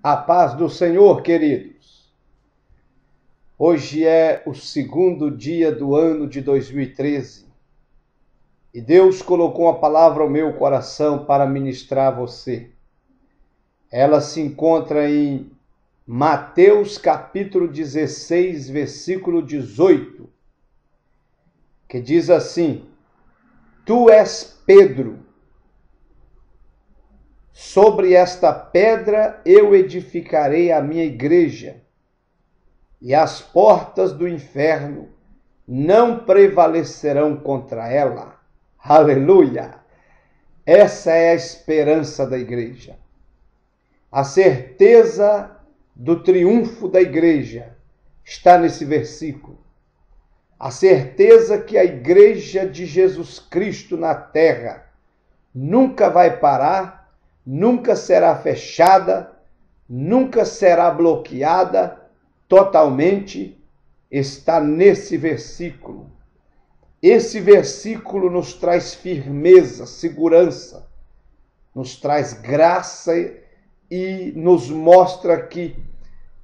A paz do Senhor, queridos. Hoje é o segundo dia do ano de 2013 e Deus colocou uma palavra ao meu coração para ministrar a você. Ela se encontra em Mateus capítulo 16, versículo 18, que diz assim: Tu és Pedro. Sobre esta pedra eu edificarei a minha igreja, e as portas do inferno não prevalecerão contra ela. Aleluia! Essa é a esperança da igreja. A certeza do triunfo da igreja está nesse versículo. A certeza que a igreja de Jesus Cristo na terra nunca vai parar, nunca será fechada, nunca será bloqueada totalmente, está nesse versículo. Esse versículo nos traz firmeza, segurança, nos traz graça e nos mostra que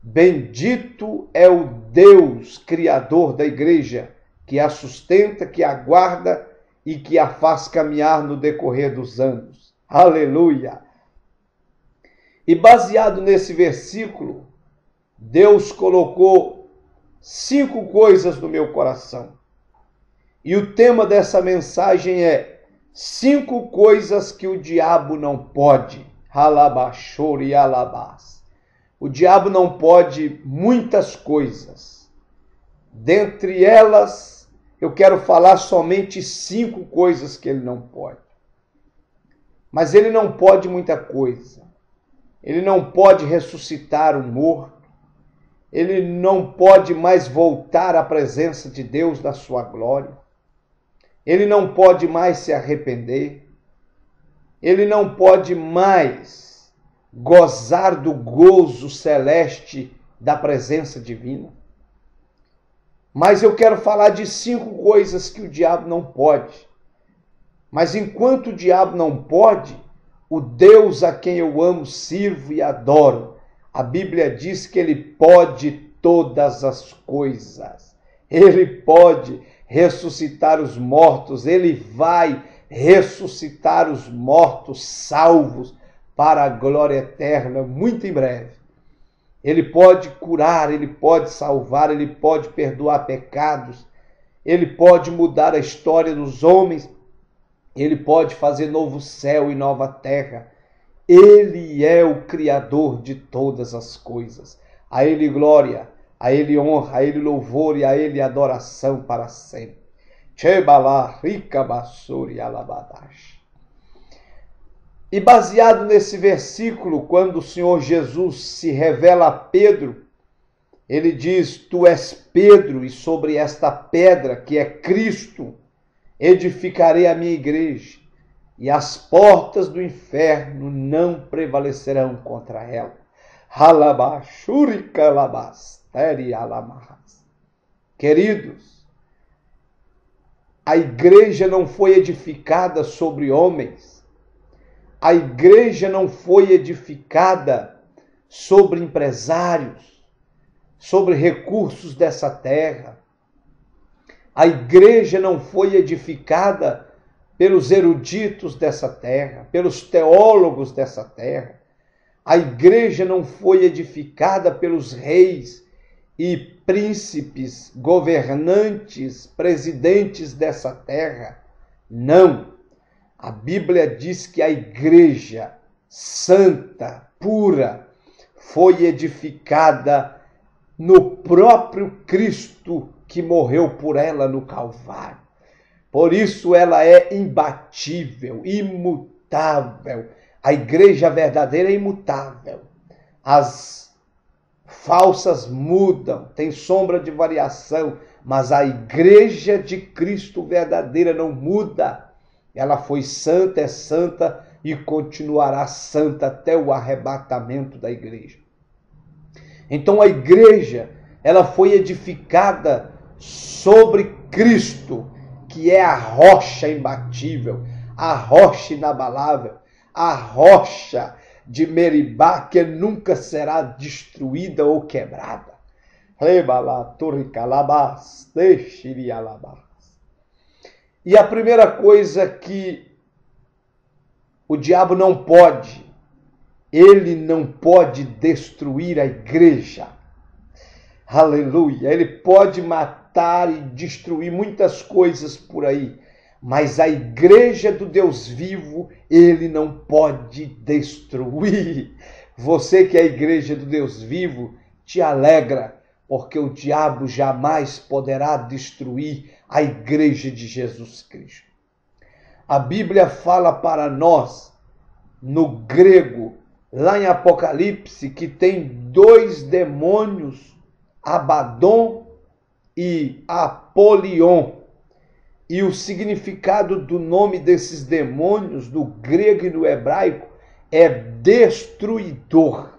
bendito é o Deus Criador da igreja, que a sustenta, que a guarda e que a faz caminhar no decorrer dos anos. Aleluia! E baseado nesse versículo, Deus colocou 5 coisas no meu coração. E o tema dessa mensagem é 5 coisas que o diabo não pode. Halabashori alabás. O diabo não pode muitas coisas. Dentre elas, eu quero falar somente 5 coisas que ele não pode. Mas ele não pode muita coisa. Ele não pode ressuscitar o morto. Ele não pode mais voltar à presença de Deus na sua glória. Ele não pode mais se arrepender. Ele não pode mais gozar do gozo celeste da presença divina. Mas eu quero falar de 5 coisas que o diabo não pode. Mas enquanto o diabo não pode, o Deus a quem eu amo, sirvo e adoro, a Bíblia diz que ele pode todas as coisas. Ele pode ressuscitar os mortos, ele vai ressuscitar os mortos salvos para a glória eterna, muito em breve. Ele pode curar, ele pode salvar, ele pode perdoar pecados, ele pode mudar a história dos homens, ele pode fazer novo céu e nova terra. Ele é o Criador de todas as coisas. A ele glória, a ele honra, a ele louvor e a ele adoração para sempre. E baseado nesse versículo, quando o Senhor Jesus se revela a Pedro, ele diz: Tu és Pedro, e sobre esta pedra, que é Cristo, edificarei a minha igreja, e as portas do inferno não prevalecerão contra ela. Queridos, a igreja não foi edificada sobre homens, a igreja não foi edificada sobre empresários, sobre recursos dessa terra. A igreja não foi edificada pelos eruditos dessa terra, pelos teólogos dessa terra. A igreja não foi edificada pelos reis e príncipes, governantes, presidentes dessa terra. Não. A Bíblia diz que a igreja santa, pura, foi edificada no próprio Cristo que morreu por ela no Calvário. Por isso ela é imbatível, imutável. A igreja verdadeira é imutável. As falsas mudam, tem sombra de variação, mas a igreja de Cristo verdadeira não muda. Ela foi santa, é santa e continuará santa até o arrebatamento da igreja. Então a igreja, ela foi edificada sobre Cristo, que é a rocha imbatível, a rocha inabalável, a rocha de Meribá, que nunca será destruída ou quebrada. E a primeira coisa que o diabo não pode, ele não pode destruir a igreja. Aleluia! Ele pode matar e destruir muitas coisas por aí, mas a igreja do Deus vivo, ele não pode destruir. Você que é a igreja do Deus vivo, te alegra, porque o diabo jamais poderá destruir a igreja de Jesus Cristo. A Bíblia fala para nós, no grego, lá em Apocalipse, que tem 2 demônios, Abaddon e Apolion. E o significado do nome desses demônios, no grego e no hebraico, é destruidor.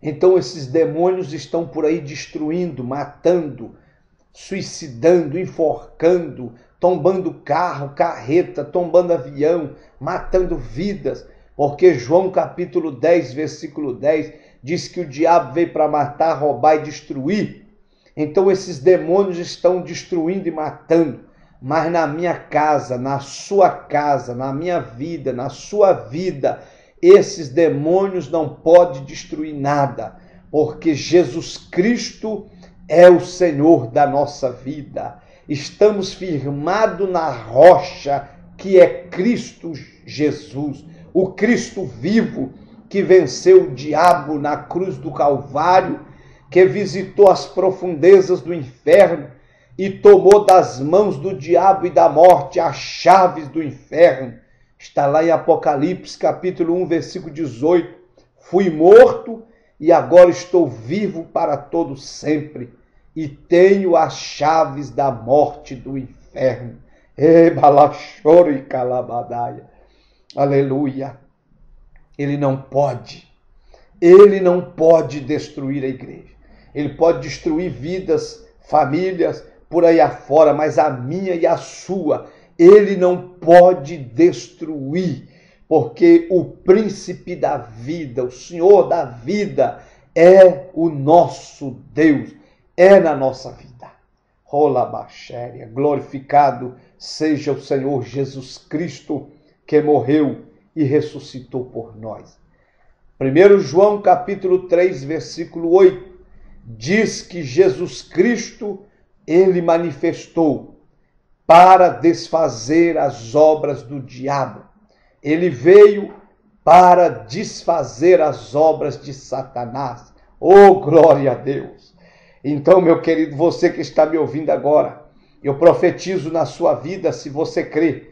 Então esses demônios estão por aí destruindo, matando, suicidando, enforcando, tombando carro, carreta, tombando avião, matando vidas. Porque João capítulo 10, versículo 10, diz que o diabo veio para matar, roubar e destruir. Então esses demônios estão destruindo e matando. Mas na minha casa, na sua casa, na minha vida, na sua vida, esses demônios não podem destruir nada, porque Jesus Cristo é o Senhor da nossa vida. Estamos firmados na rocha que é Cristo Jesus, o Cristo vivo que venceu o diabo na cruz do Calvário, que visitou as profundezas do inferno e tomou das mãos do diabo e da morte as chaves do inferno. Está lá em Apocalipse, capítulo 1, versículo 18. Fui morto e agora estou vivo para todo sempre e tenho as chaves da morte do inferno. Ebalachoro e calabadaia. Aleluia. Ele não pode destruir a igreja. Ele pode destruir vidas, famílias, por aí afora, mas a minha e a sua, ele não pode destruir, porque o príncipe da vida, o Senhor da vida, é o nosso Deus, é na nossa vida. Rola baxéria, glorificado seja o Senhor Jesus Cristo, que morreu e ressuscitou por nós. 1 João capítulo 3, versículo 8, diz que Jesus Cristo, ele manifestou para desfazer as obras do diabo. Ele veio para desfazer as obras de Satanás. Oh, glória a Deus! Então, meu querido, você que está me ouvindo agora, eu profetizo na sua vida, se você crê,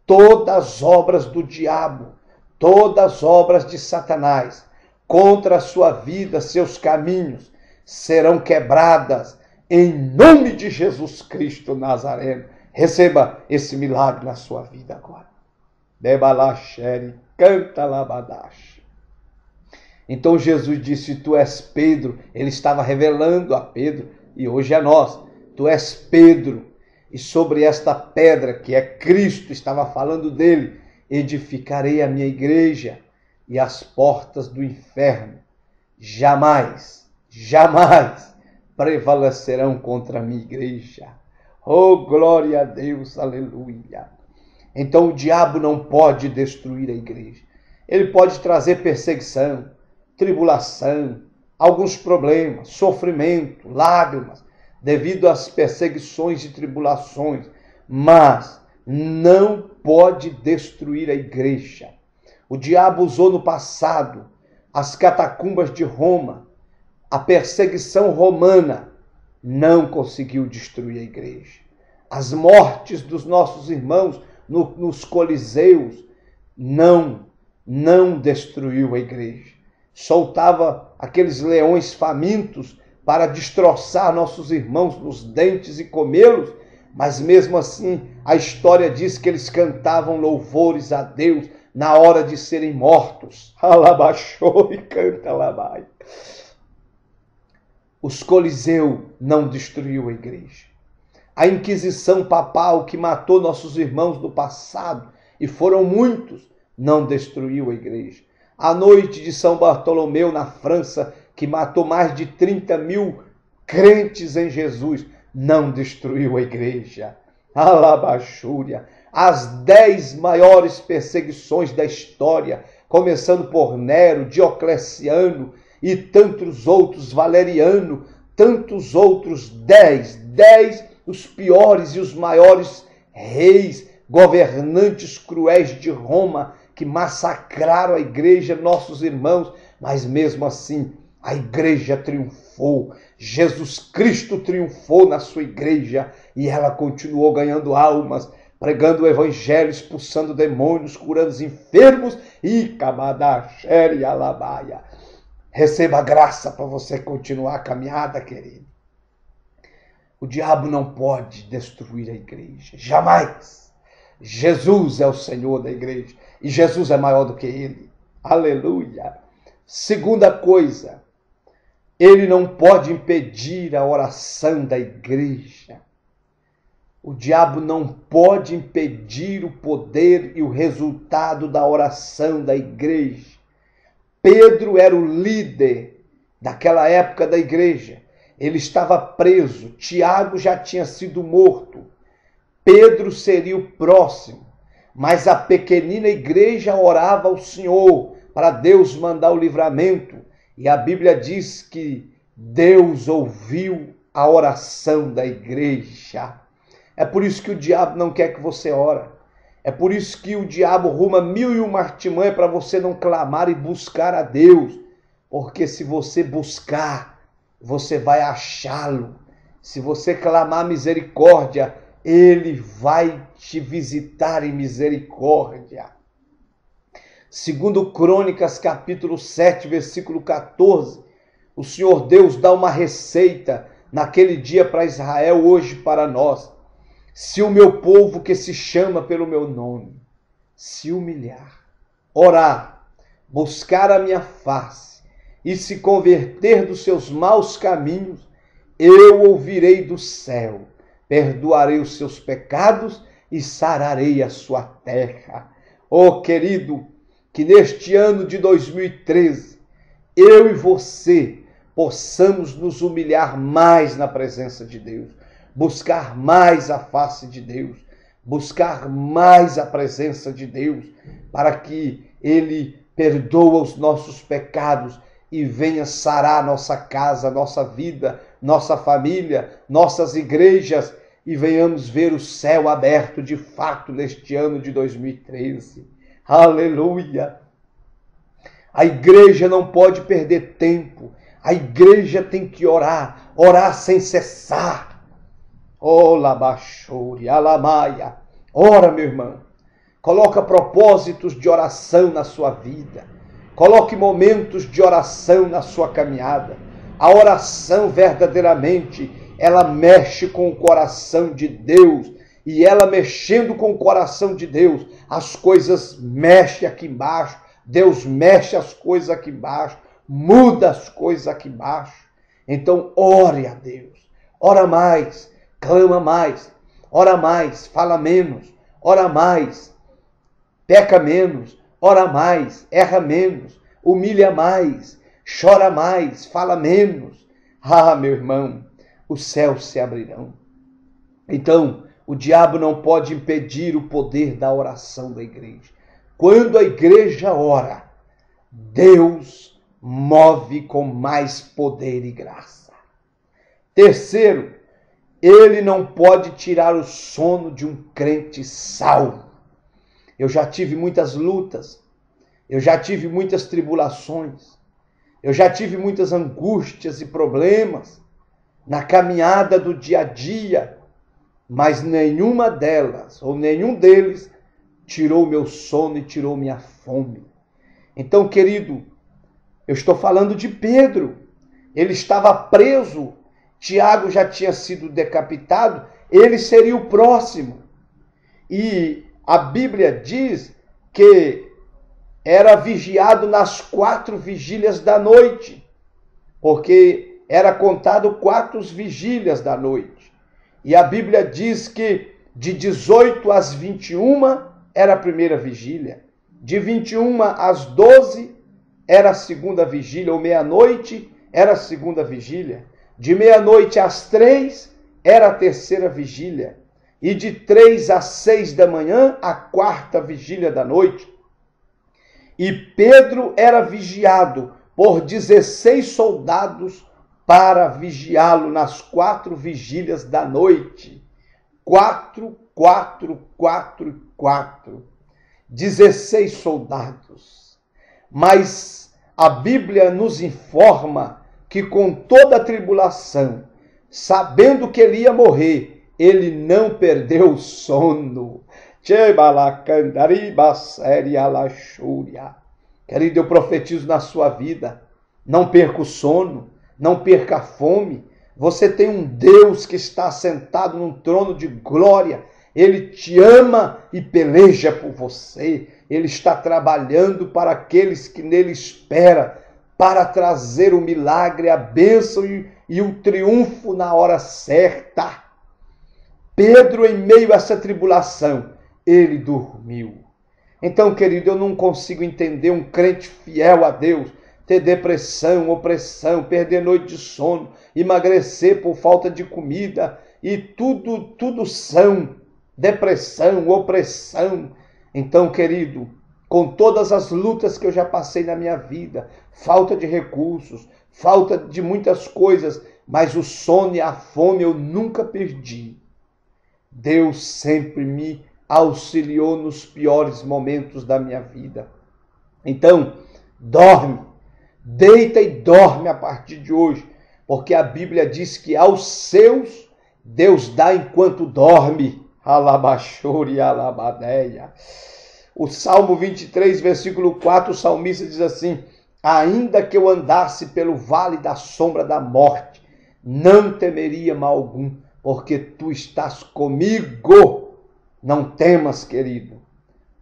todas as obras do diabo, todas as obras de Satanás contra a sua vida, seus caminhos, serão quebradas em nome de Jesus Cristo Nazareno. Receba esse milagre na sua vida agora. Debalachere, canta labadache. Então Jesus disse, tu és Pedro. Ele estava revelando a Pedro e hoje a nós. Tu és Pedro e sobre esta pedra que é Cristo, estava falando dele, edificarei a minha igreja e as portas do inferno jamais prevalecerão contra a minha igreja. Oh, glória a Deus, aleluia. Então o diabo não pode destruir a igreja. Ele pode trazer perseguição, tribulação, alguns problemas, sofrimento, lágrimas, devido às perseguições e tribulações, mas não pode destruir a igreja. O diabo usou no passado as catacumbas de Roma, a perseguição romana, não conseguiu destruir a igreja. As mortes dos nossos irmãos nos coliseus não destruiu a igreja. Soltava aqueles leões famintos para destroçar nossos irmãos nos dentes e comê-los, mas mesmo assim a história diz que eles cantavam louvores a Deus na hora de serem mortos. Alabaxou e canta labai. Os coliseus não destruiu a igreja. A Inquisição papal que matou nossos irmãos no passado, e foram muitos, não destruiu a igreja. a noite de São Bartolomeu na França, que matou mais de 30.000 crentes em Jesus, não destruiu a igreja. Alabachúria. As 10 maiores perseguições da história, começando por Nero, Diocleciano e tantos outros, Valeriano, tantos outros, 10, os piores e os maiores reis, governantes cruéis de Roma, que massacraram a igreja, nossos irmãos, mas mesmo assim a igreja triunfou. Jesus Cristo triunfou na sua igreja e ela continuou ganhando almas, pregando o evangelho, expulsando demônios, curando os enfermos e cabadaxere alabaia. Receba graça para você continuar a caminhada, querido. O diabo não pode destruir a igreja, jamais. Jesus é o Senhor da igreja e Jesus é maior do que ele. Aleluia. Segunda coisa, ele não pode impedir a oração da igreja. O diabo não pode impedir o poder e o resultado da oração da igreja. Pedro era o líder daquela época da igreja. Ele estava preso. Tiago já tinha sido morto. Pedro seria o próximo. Mas a pequenina igreja orava ao Senhor para Deus mandar o livramento. E a Bíblia diz que Deus ouviu a oração da igreja. É por isso que o diabo não quer que você ore. É por isso que o diabo arruma 1001 artimanhas para você não clamar e buscar a Deus. Porque se você buscar, você vai achá-lo. Se você clamar misericórdia, ele vai te visitar em misericórdia. Segundo Crônicas, capítulo 7, versículo 14, o Senhor Deus dá uma receita naquele dia para Israel, hoje para nós. Se o meu povo que se chama pelo meu nome se humilhar, orar, buscar a minha face e se converter dos seus maus caminhos, eu ouvirei do céu, perdoarei os seus pecados e sararei a sua terra. Oh, querido, que neste ano de 2013, eu e você possamos nos humilhar mais na presença de Deus, buscar mais a face de Deus, buscar mais a presença de Deus, para que Ele perdoe os nossos pecados e venha sarar nossa casa, nossa vida, nossa família, nossas igrejas, e venhamos ver o céu aberto de fato neste ano de 2013. Aleluia! A igreja não pode perder tempo, a igreja tem que orar, orar sem cessar. Oh, labachuri, alamaia. Ora, meu irmão. Coloca propósitos de oração na sua vida. Coloque momentos de oração na sua caminhada. A oração verdadeiramente, ela mexe com o coração de Deus. E ela mexendo com o coração de Deus, as coisas mexem aqui embaixo. Deus mexe as coisas aqui embaixo. Muda as coisas aqui embaixo. Então, ore a Deus. Ora mais. Clama mais, ora mais, fala menos, ora mais, peca menos, ora mais, erra menos, humilha mais, chora mais, fala menos. Ah, meu irmão, os céus se abrirão. Então, o diabo não pode impedir o poder da oração da igreja. Quando a igreja ora, Deus move com mais poder e graça. Terceiro, ele não pode tirar o sono de um crente salvo. Eu já tive muitas lutas, eu já tive muitas tribulações, eu já tive muitas angústias e problemas na caminhada do dia a dia, mas nenhuma delas, ou nenhum deles, tirou meu sono e tirou minha fome. Então, querido, eu estou falando de Pedro. Ele estava preso. Tiago já tinha sido decapitado, ele seria o próximo. E a Bíblia diz que era vigiado nas 4 vigílias da noite, porque era contado 4 vigílias da noite. E a Bíblia diz que de 18 às 21 era a primeira vigília, de 21 às 12 era a segunda vigília, ou meia-noite era a segunda vigília. De meia-noite às 3 era a terceira vigília. E de 3 às 6 da manhã, a quarta vigília da noite. E Pedro era vigiado por 16 soldados para vigiá-lo nas 4 vigílias da noite. 4, 4, 4, 4. 16 soldados. Mas a Bíblia nos informa que com toda a tribulação, sabendo que ele ia morrer, ele não perdeu o sono. Querido, eu profetizo na sua vida, não perca o sono, não perca a fome. Você tem um Deus que está sentado num trono de glória. Ele te ama e peleja por você. Ele está trabalhando para aqueles que nele esperam, para trazer o milagre, a bênção e o triunfo na hora certa. Pedro, em meio a essa tribulação, ele dormiu. Então, querido, eu não consigo entender um crente fiel a Deus ter depressão, opressão, perder noite de sono, emagrecer por falta de comida, e tudo são depressão, opressão. Então, querido, com todas as lutas que eu já passei na minha vida, falta de recursos, falta de muitas coisas, mas o sono e a fome eu nunca perdi. Deus sempre me auxiliou nos piores momentos da minha vida. Então, dorme, deita e dorme a partir de hoje, porque a Bíblia diz que aos seus Deus dá enquanto dorme. Alabachore, alabadeia. O Salmo 23, versículo 4, o salmista diz assim: ainda que eu andasse pelo vale da sombra da morte, não temeria mal algum, porque tu estás comigo. Não temas, querido.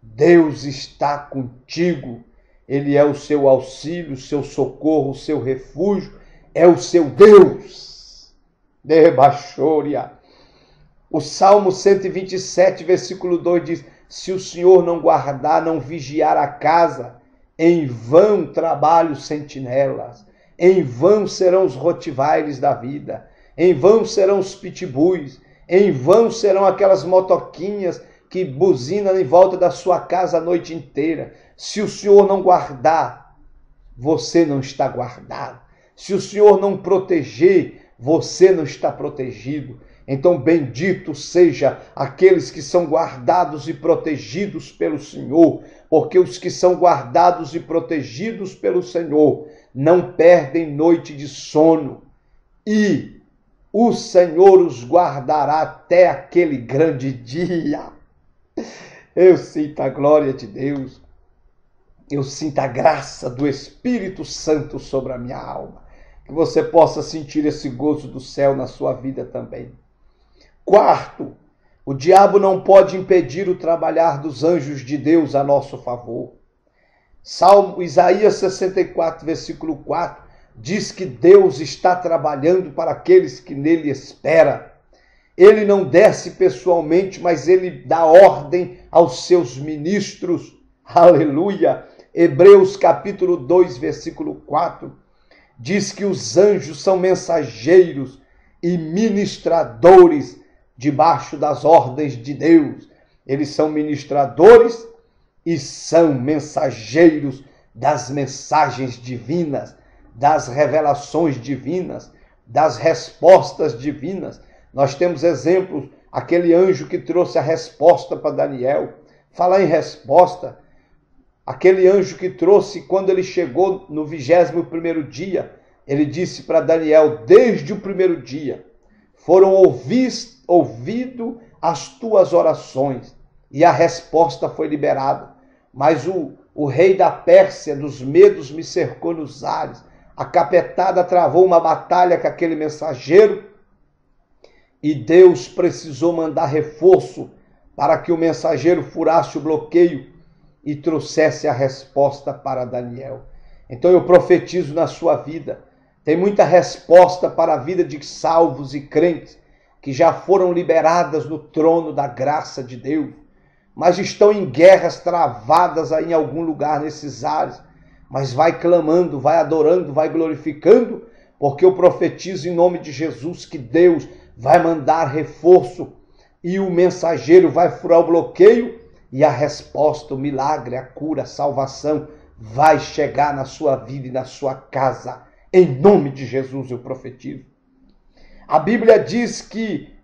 Deus está contigo. Ele é o seu auxílio, o seu socorro, o seu refúgio. É o seu Deus. Debachouria. O Salmo 127, versículo 2 diz: se o Senhor não guardar, não vigiar a casa, em vão trabalham os sentinelas, em vão serão os rottweilers da vida, em vão serão os pitbulls, em vão serão aquelas motoquinhas que buzinam em volta da sua casa a noite inteira. Se o Senhor não guardar, você não está guardado. Se o Senhor não proteger, você não está protegido. Então, bendito seja aqueles que são guardados e protegidos pelo Senhor, porque os que são guardados e protegidos pelo Senhor não perdem noite de sono, e o Senhor os guardará até aquele grande dia. Eu sinto a glória de Deus, eu sinto a graça do Espírito Santo sobre a minha alma, que você possa sentir esse gozo do céu na sua vida também. Quarto, o diabo não pode impedir o trabalhar dos anjos de Deus a nosso favor. Isaías 64, versículo 4, diz que Deus está trabalhando para aqueles que nele esperam. Ele não desce pessoalmente, mas ele dá ordem aos seus ministros. Aleluia! Hebreus capítulo 2, versículo 4, diz que os anjos são mensageiros e ministradores debaixo das ordens de Deus. Eles são ministradores e são mensageiros das mensagens divinas, das revelações divinas, das respostas divinas. Nós temos exemplos, aquele anjo que trouxe a resposta para Daniel. Falar em resposta, aquele anjo que trouxe, quando ele chegou no 21º dia, ele disse para Daniel: desde o primeiro dia foram ouvido as tuas orações, e a resposta foi liberada. Mas o rei da Pérsia, dos medos, me cercou nos ares. A capetada travou uma batalha com aquele mensageiro, e Deus precisou mandar reforço para que o mensageiro furasse o bloqueio e trouxesse a resposta para Daniel. Então eu profetizo na sua vida. Tem muita resposta para a vida de salvos e crentes que já foram liberadas no trono da graça de Deus, mas estão em guerras travadas aí em algum lugar nesses ares. mas vai clamando, vai adorando, vai glorificando, porque eu profetizo em nome de Jesus que Deus vai mandar reforço e o mensageiro vai furar o bloqueio e a resposta, o milagre, a cura, a salvação vai chegar na sua vida e na sua casa. Em nome de Jesus eu profetizo. A Bíblia diz que,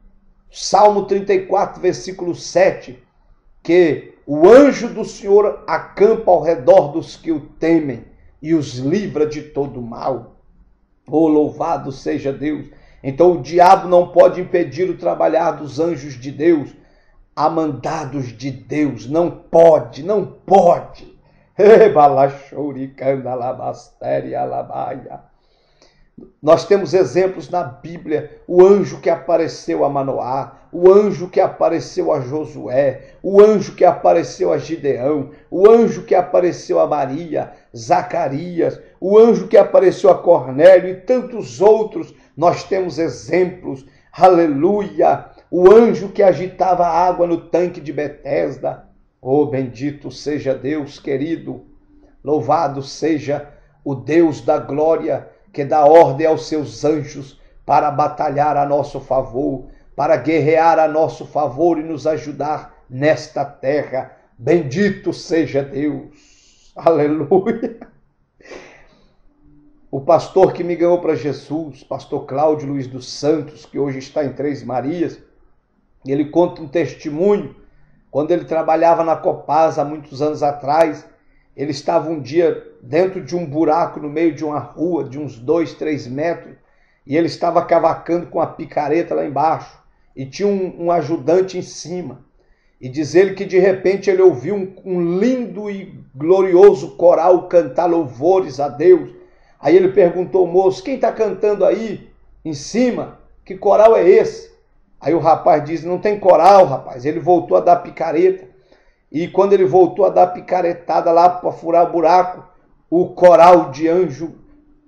Salmo 34, versículo 7, que o anjo do Senhor acampa ao redor dos que o temem e os livra de todo mal. Oh, louvado seja Deus! Então o diabo não pode impedir o trabalhar dos anjos de Deus, amandados de Deus. Não pode, não pode. Nós temos exemplos na Bíblia, o anjo que apareceu a Manoá, o anjo que apareceu a Josué, o anjo que apareceu a Gideão, o anjo que apareceu a Maria, Zacarias, o anjo que apareceu a Cornélio e tantos outros. Nós temos exemplos, aleluia, o anjo que agitava a água no tanque de Betesda. Oh, bendito seja Deus, querido, louvado seja o Deus da glória, que dá ordem aos seus anjos para batalhar a nosso favor, para guerrear a nosso favor e nos ajudar nesta terra. Bendito seja Deus. Aleluia. O pastor que me ganhou para Jesus, pastor Cláudio Luiz dos Santos, que hoje está em Três Marias, ele conta um testemunho. Quando ele trabalhava na Copasa há muitos anos atrás, ele estava um dia dentro de um buraco no meio de uma rua de uns 2, 3 metros, e ele estava cavacando com a picareta lá embaixo, e tinha um ajudante em cima. E diz ele que de repente ele ouviu um lindo e glorioso coral cantar louvores a Deus. Aí ele perguntou ao moço: quem está cantando aí em cima? Que coral é esse? Aí o rapaz diz: não tem coral, rapaz. Ele voltou a dar picareta. E quando ele voltou a dar picaretada lá para furar o buraco, o coral de anjo,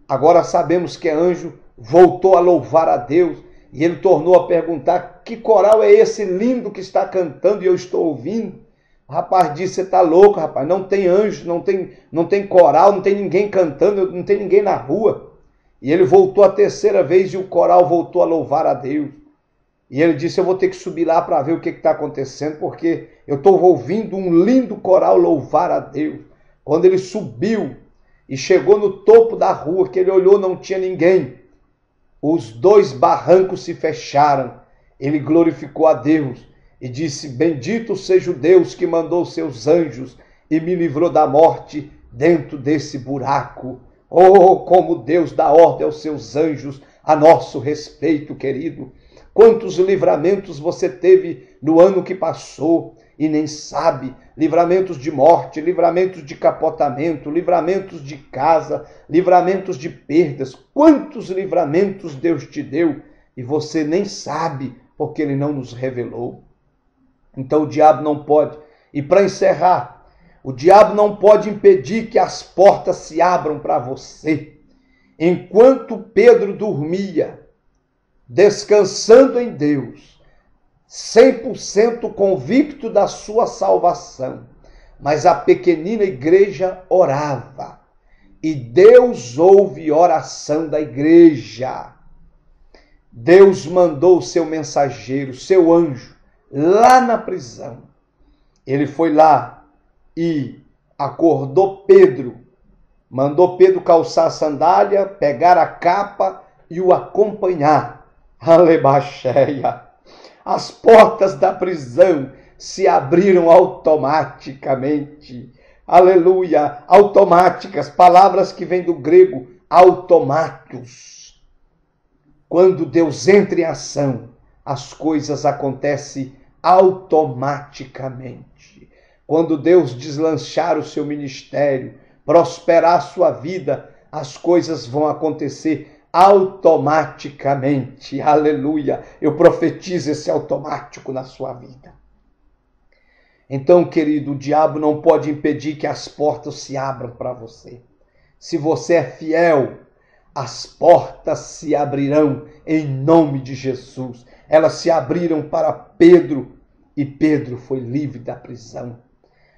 agora sabemos que é anjo, voltou a louvar a Deus. E ele tornou a perguntar: que coral é esse lindo que está cantando e eu estou ouvindo? O rapaz disse: você está louco, rapaz, não tem anjo, não tem coral, não tem ninguém cantando, não tem ninguém na rua. E ele voltou a terceira vez e o coral voltou a louvar a Deus. E ele disse: eu vou ter que subir lá para ver o que está acontecendo, porque eu estou ouvindo um lindo coral louvar a Deus. Quando ele subiu e chegou no topo da rua, que ele olhou, não tinha ninguém. Os 2 barrancos se fecharam. Ele glorificou a Deus e disse: bendito seja o Deus que mandou seus anjos e me livrou da morte dentro desse buraco. Oh, como Deus dá ordem aos seus anjos a nosso respeito, querido. Quantos livramentos você teve no ano que passou e nem sabe? Livramentos de morte, livramentos de capotamento, livramentos de casa, livramentos de perdas. Quantos livramentos Deus te deu e você nem sabe, porque Ele não nos revelou. Então o diabo não pode. E para encerrar, o diabo não pode impedir que as portas se abram para você. Enquanto Pedro dormia, descansando em Deus, 100% convicto da sua salvação, mas a pequenina igreja orava, e Deus ouve oração da igreja. Deus mandou o seu mensageiro, seu anjo, lá na prisão. Ele foi lá e acordou Pedro, mandou Pedro calçar a sandália, pegar a capa e o acompanhar. Alebaxéia. As portas da prisão se abriram automaticamente. Aleluia. Automáticas, palavras que vêm do grego automatos. Quando Deus entra em ação, as coisas acontecem automaticamente. Quando Deus deslanchar o seu ministério, prosperar a sua vida, as coisas vão acontecer automaticamente. Aleluia. Eu profetizo esse automático na sua vida. Então, querido, o diabo não pode impedir que as portas se abram para você. Se você é fiel, as portas se abrirão em nome de Jesus. Elas se abriram para Pedro e Pedro foi livre da prisão.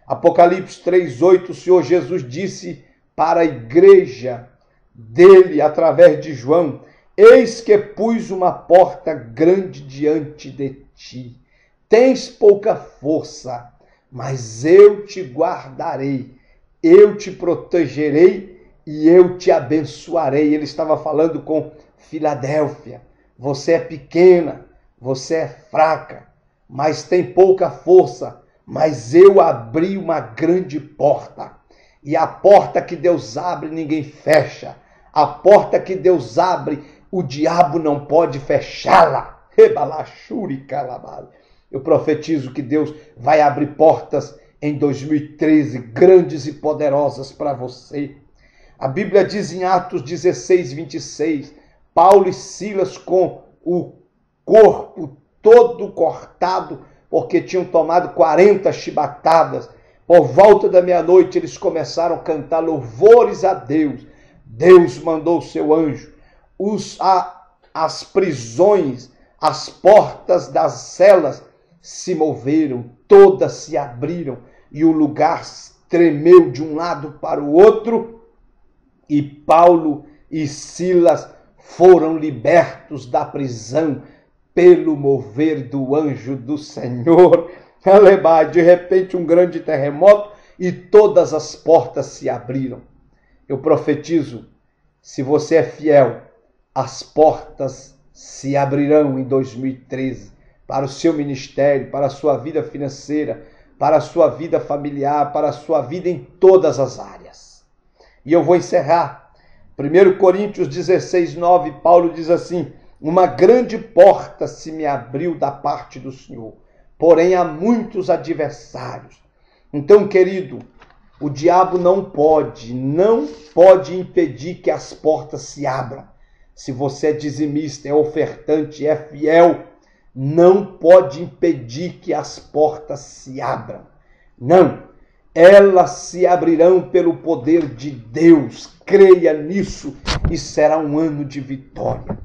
Apocalipse 3:8, o Senhor Jesus disse para a igreja dele através de João: eis que pus uma porta grande diante de ti. Tens pouca força, mas eu te guardarei, eu te protegerei e eu te abençoarei. Ele estava falando com Filadélfia. Você é pequena, você é fraca, mas tem pouca força, mas eu abri uma grande porta. E a porta que Deus abre, ninguém fecha. A porta que Deus abre, o diabo não pode fechá-la. Eu profetizo que Deus vai abrir portas em 2013, grandes e poderosas para você. A Bíblia diz em Atos 16, 26, Paulo e Silas com o corpo todo cortado, porque tinham tomado 40 chibatadas. Por volta da meia-noite, eles começaram a cantar louvores a Deus. Deus mandou o seu anjo. As prisões, as portas das celas se moveram, todas se abriram, e o lugar tremeu de um lado para o outro, e Paulo e Silas foram libertos da prisão pelo mover do anjo do Senhor. De repente um grande terremoto e todas as portas se abriram. Eu profetizo, se você é fiel, as portas se abrirão em 2013 para o seu ministério, para a sua vida financeira, para a sua vida familiar, para a sua vida em todas as áreas. E eu vou encerrar. 1 Coríntios 16, 9, Paulo diz assim: uma grande porta se me abriu da parte do Senhor, porém há muitos adversários. Então, querido, o diabo não pode impedir que as portas se abram. Se você é dizimista, é ofertante, é fiel, não pode impedir que as portas se abram. Não, elas se abrirão pelo poder de Deus. Creia nisso e será um ano de vitória.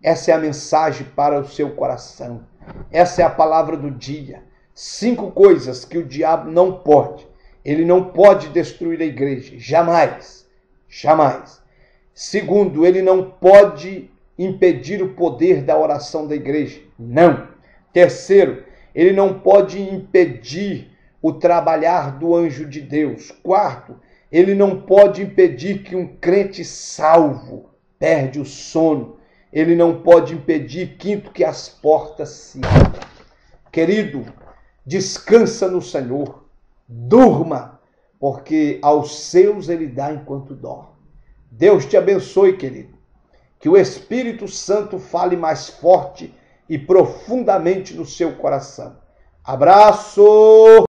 Essa é a mensagem para o seu coração. Essa é a palavra do dia. 5 coisas que o diabo não pode. Ele não pode destruir a igreja. Jamais. Jamais. Segundo, ele não pode impedir o poder da oração da igreja. Não. Terceiro, ele não pode impedir o trabalhar do anjo de Deus. Quarto, ele não pode impedir que um crente salvo perde o sono. Ele não pode impedir, quinto, que as portas se abram. Querido, descansa no Senhor. Durma, porque aos seus ele dá enquanto dorme. Deus te abençoe, querido. Que o Espírito Santo fale mais forte e profundamente no seu coração. Abraço!